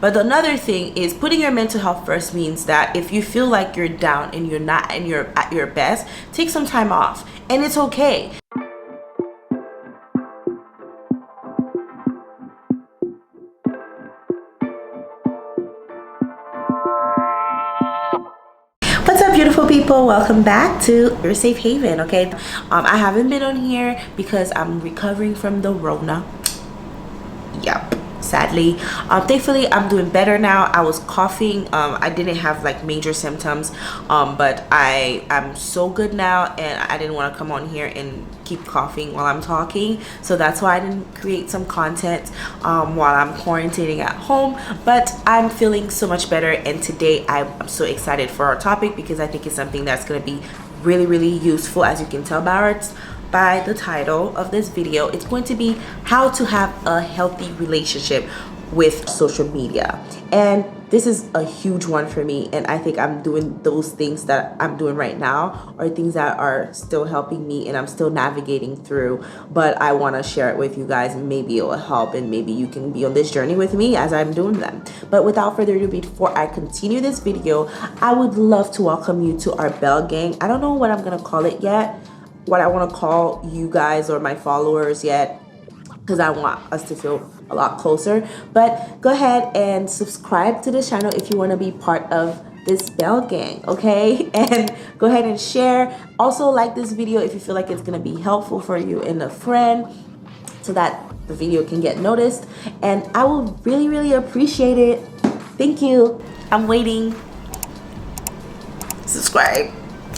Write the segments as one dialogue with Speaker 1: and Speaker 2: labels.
Speaker 1: But another thing is putting your mental health first means that if you feel like you're down and you're not and you're at your best, take some time off, and it's okay. What's up, beautiful people? Welcome back to your safe haven. Okay, I haven't been on here because I'm recovering from the Rona. Yep, sadly. Thankfully I'm doing better now. I was coughing. I didn't have like major symptoms, but I'm so good now, and I didn't want to come on here and keep coughing while I'm talking, so that's why I didn't create some content while I'm quarantining at home. But I'm feeling so much better, and today I'm so excited for our topic because I think it's something that's going to be really useful. As you can tell by the title of this video, it's going to be how to have a healthy relationship with social media. And this is a huge one for me, and I think I'm doing those things that I'm doing right now are things that are still helping me and I'm still navigating through, but I want to share it with you guys, and maybe it will help, and maybe you can be on this journey with me as I'm doing them. But without further ado, before I continue this video, I would love to welcome you to our Bell Gang. I don't know what I'm gonna call it yet, what I want to call you guys or my followers yet, because I want us to feel a lot closer. But go ahead and subscribe to the channel if you want to be part of this Bell Gang, okay? And go ahead and share. Also like this video if you feel like it's going to be helpful for you and a friend, so that the video can get noticed, and I will really appreciate it. Thank you. I'm waiting. Subscribe.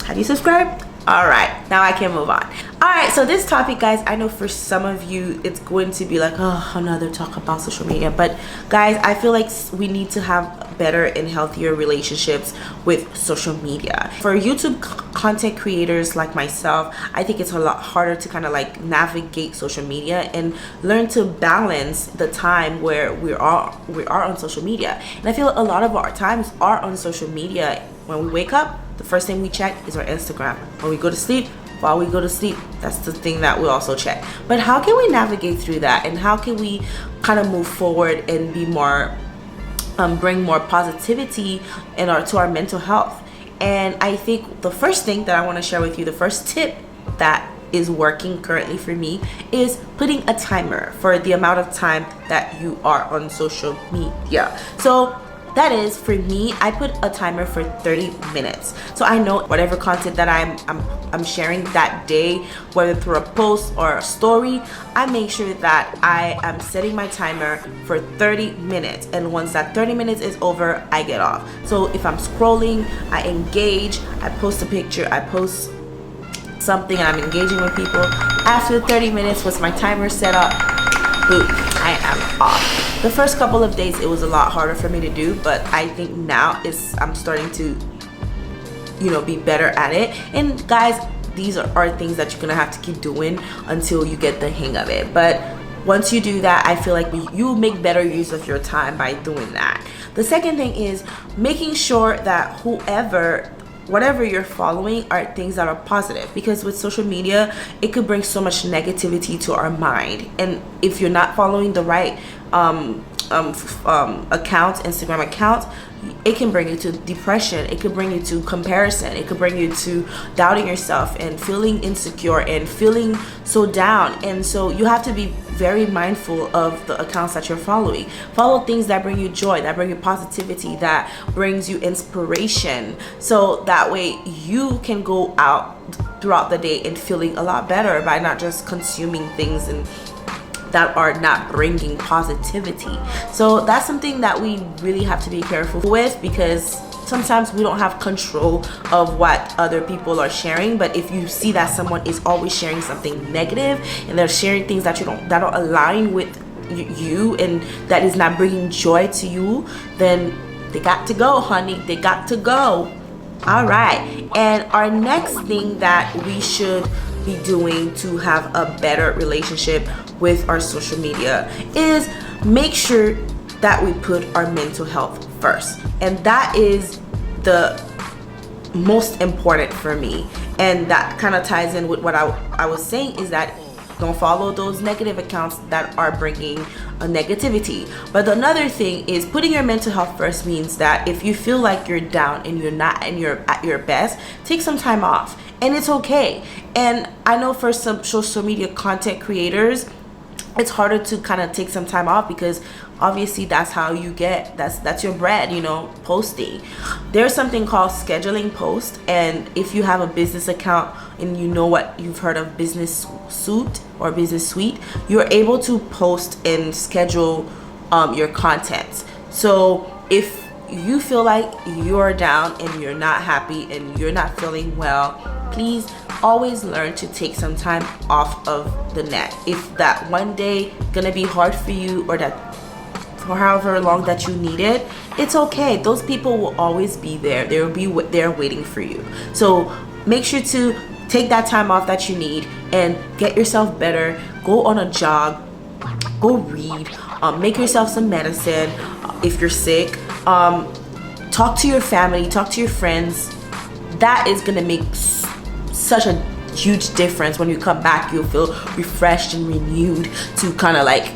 Speaker 1: Have you subscribed? All right, now I can move on. All right, so this topic, guys, I know for some of you it's going to be like, oh, another talk about social media, but guys, I feel like we need to have better and healthier relationships with social media. For YouTube content creators like myself, I think it's a lot harder to kind of like navigate social media and learn to balance the time where we are on social media. And I feel a lot of our times are on social media. When we wake up, the first thing we check is our Instagram. When we go to sleep, while we go to sleep, that's the thing that we also check. But how can we navigate through that, and how can we kind of move forward and be more bring more positivity to our mental health? And I think the first thing that I want to share with you, the first tip that is working currently for me, is putting a timer for the amount of time that you are on social media. So that is, for me, I put a timer for 30 minutes. So I know whatever content that I'm sharing that day, whether through a post or a story, I make sure that I am setting my timer for 30 minutes. And once that 30 minutes is over, I get off. So if I'm scrolling, I engage, I post a picture, I post something, and I'm engaging with people. After 30 minutes, once my timer set up, boom, I am off. The first couple of days it was a lot harder for me to do, but I think now I'm starting to, be better at it. And guys, these are things that you're gonna have to keep doing until you get the hang of it. But once you do that, I feel like you make better use of your time by doing that. The second thing is making sure that whatever you're following are things that are positive, because with social media it could bring so much negativity to our mind. And if you're not following the right Instagram account, it can bring you to depression, it could bring you to comparison, it could bring you to doubting yourself and feeling insecure and feeling so down. And so you have to be very mindful of the accounts that you're following. Follow things that bring you joy, that bring you positivity, that brings you inspiration, so that way you can go out throughout the day and feeling a lot better by not just consuming things and that are not bringing positivity. So that's something that we really have to be careful with, because sometimes we don't have control of what other people are sharing. But if you see that someone is always sharing something negative and they're sharing things that don't align with you and that is not bringing joy to you, then they got to go, honey. They got to go. All right. And our next thing that we should be doing to have a better relationship with our social media is make sure that we put our mental health first. And that is the most important for me. And that kind of ties in with what I was saying, is that Don't follow those negative accounts that are bringing a negativity. But another thing is putting your mental health first means that if you feel like you're down and you're not and you're at your best, take some time off, and it's okay. And I know for some social media content creators, it's harder to kind of take some time off because obviously that's how you get, that's your bread, you know, posting. There's something called scheduling post, and if you have a business account and you know what you've heard of Business Suite or Business Suite, you're able to post and schedule your content. So if you feel like you're down and you're not happy and you're not feeling well, please always learn to take some time off of the net. If that one day gonna be hard for you, or that for however long that you need it, it's okay. Those people will always be there. They will be there waiting for you. So make sure to take that time off that you need and get yourself better. Go on a jog, go read, make yourself some medicine if you're sick. Talk to your family, talk to your friends. That is gonna make such a huge difference. When you come back, you'll feel refreshed and renewed to kind of like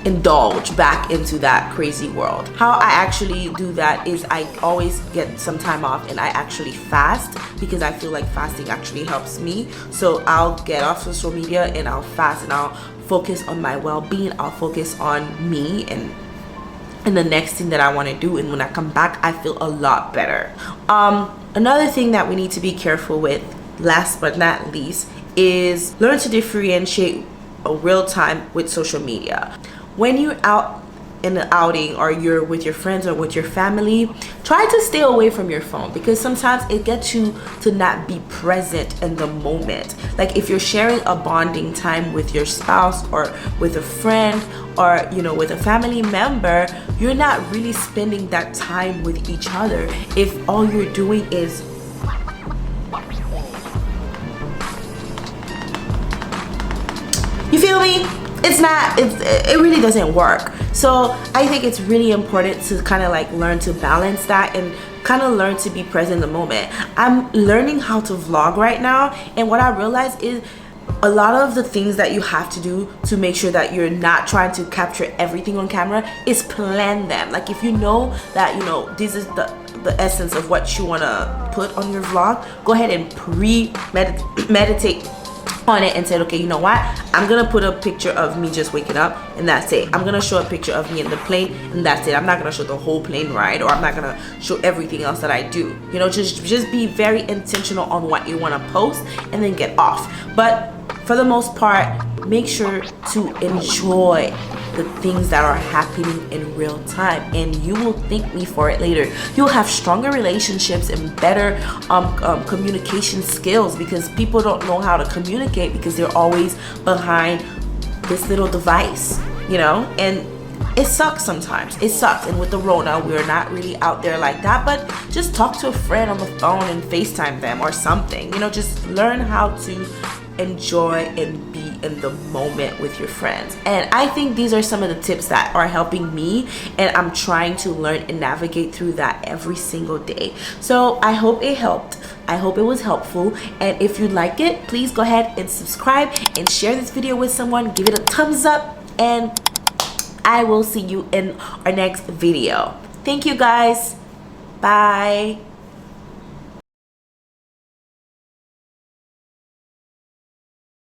Speaker 1: indulge back into that crazy world. How I actually do that is I always get some time off and I actually fast, because I feel like fasting actually helps me. So I'll get off social media and I'll fast and I'll focus on my well-being. I'll focus on me and the next thing that I want to do, and when I come back I feel a lot better. Another thing that we need to be careful with, last but not least, is learn to differentiate a real time with social media. When you're out in an outing or you're with your friends or with your family, try to stay away from your phone, because sometimes it gets you to not be present in the moment. Like if you're sharing a bonding time with your spouse or with a friend or, you know, with a family member, you're not really spending that time with each other if all you're doing is you feel me? It really doesn't work. So I think it's really important to kind of like learn to balance that and kind of learn to be present in the moment. I'm learning how to vlog right now, and what I realized is a lot of the things that you have to do to make sure that you're not trying to capture everything on camera is plan them. Like if you know that, you know, this is the essence of what you want to put on your vlog, go ahead and meditate on it and said, okay, you know what, I'm gonna put a picture of me just waking up and that's it. I'm gonna show a picture of me in the plane and that's it. I'm not gonna show the whole plane ride, or I'm not gonna show everything else that I do. You know, just be very intentional on what you want to post and then get off. But for the most part, make sure to enjoy the things that are happening in real time, and you will thank me for it later. You'll have stronger relationships and better communication skills, because people don't know how to communicate because they're always behind this little device, you know. And it sucks sometimes. It sucks. And with the Rona, we're not really out there like that, but just talk to a friend on the phone and FaceTime them or something. You know, just learn how to enjoy and be in the moment with your friends. And I think these are some of the tips that are helping me, and I'm trying to learn and navigate through that every single day. So I hope it helped. I hope it was helpful, and if you like it, please go ahead and subscribe and share this video with someone. Give it a thumbs up, and I will see you in our next video. Thank you guys. Bye.